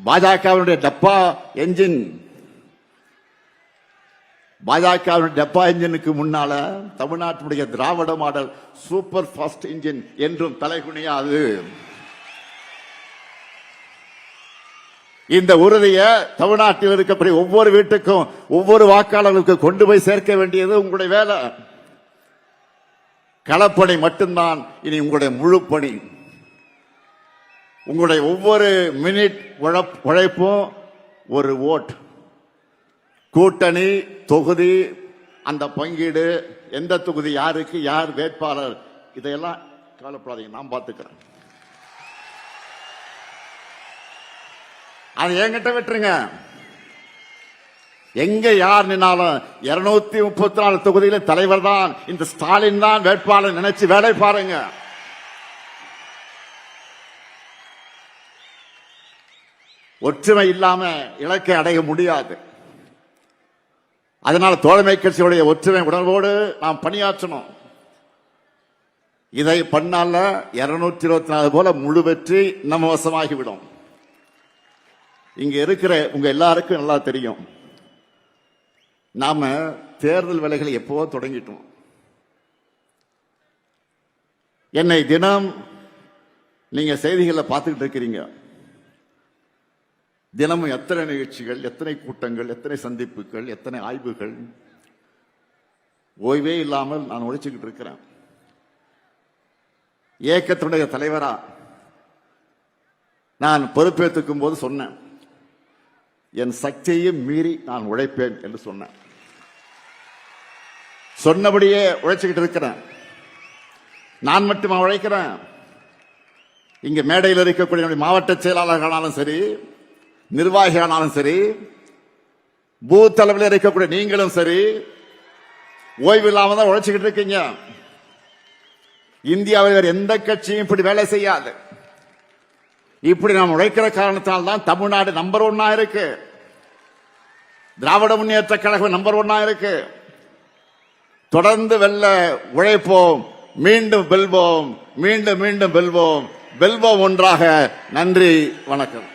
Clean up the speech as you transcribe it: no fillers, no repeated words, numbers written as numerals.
பாஜகவினுடைய டப்பா என்ஜின் பாஜகவினுடைய டப்பா என்ஜினுக்கு முன்னால தமிழ்நாட்டுடைய திராவிட மாடல் சூப்பர் ஃபாஸ்ட் என்ஜின் என்றும் தலைகுனியாது. இந்த உறுதியை தமிழ்நாட்டில் இருக்கக்கூடிய ஒவ்வொரு வீட்டுக்கும் ஒவ்வொரு வாக்காளர்களுக்கு கொண்டு போய் சேர்க்க வேண்டியது உங்களுடைய வேலை. களப்பணி மட்டும்தான் இனி உங்களுடைய முழு பணி. உங்களுடைய ஒவ்வொரு மினிட் உழைப்பும் ஒரு ஓட், கூட்டணி, தொகுதி, அந்த பங்கீடு, எந்த தொகுதி யாருக்கு யார் வேட்பாளர், இதையெல்லாம் கவலைப்படாதீங்க, நான் பார்த்துக்கிறேன். அது என்கிட்ட விட்டுருங்க. எங்க யார் நின்னாலும் 234 தொகுதியில தலைவர் தான் இந்த ஸ்டாலின் தான் வேட்பாளர் நினைச்சு வேலை பாருங்க. ஒற்றுமை இல்லாம இலக்கை அடைய முடியாது. அதனால தோழமை கட்சியுடைய ஒற்றுமை உணர்வோடு நாம் பணியாற்றணும். இதை பண்ணால 224 போல முழு வெற்றி நம்ம வசமாகிவிடும். இங்க இருக்கிற உங்க எல்லாருக்கும் நல்லா தெரியும், நாம தேர்தல் வேலைகளை எப்போ தொடங்கிட்டோம். என்னை தினம் நீங்க செய்திகளை பார்த்துக்கிட்டு இருக்கிறீங்க. தினமும் எத்தனை நிகழ்ச்சிகள், எத்தனை கூட்டங்கள், எத்தனை சந்திப்புகள், எத்தனை ஆய்வுகள், ஓய்வே இல்லாமல் நான் உழைச்சுக்கிட்டு இருக்கிறேன். இயக்கத்தினுடைய தலைவரா நான் பொறுப்பேற்றுக்கும் போது சொன்னேன், என் சக்தியையும் மீறி நான் உழைப்பேன் என்று சொன்னேன். சொன்னபடியே உழைச்சுக்கிட்டு இருக்கிறேன். நான் மட்டுமா உழைக்கிறேன்? இங்க மேடையில் இருக்கக்கூடிய மாவட்ட செயலாளர்களாலும் சரி, நிர்வாகிகளானாலும் சரி, பூத் அளவில் இருக்கக்கூடிய நீங்களும் சரி, ஓய்வு இல்லாம தான் உழைச்சுக்கிட்டு இருக்கீங்க. இந்தியாவில் வேறு எந்த கட்சியும் இப்படி வேலை செய்யாது. இப்படி நாம் உழைக்கிற காரணத்தால் தான் தமிழ்நாடு நம்பர் 1 இருக்கு. திராவிட முன்னேற்ற கழகம் நம்பர் 1 இருக்கு. தொடர்ந்து வெல்ல உழைப்போம், மீண்டும் வெல்வோம், மீண்டும் மீண்டும் வெல்வோம், வெல்வோம் ஒன்றாக. நன்றி, வணக்கம்.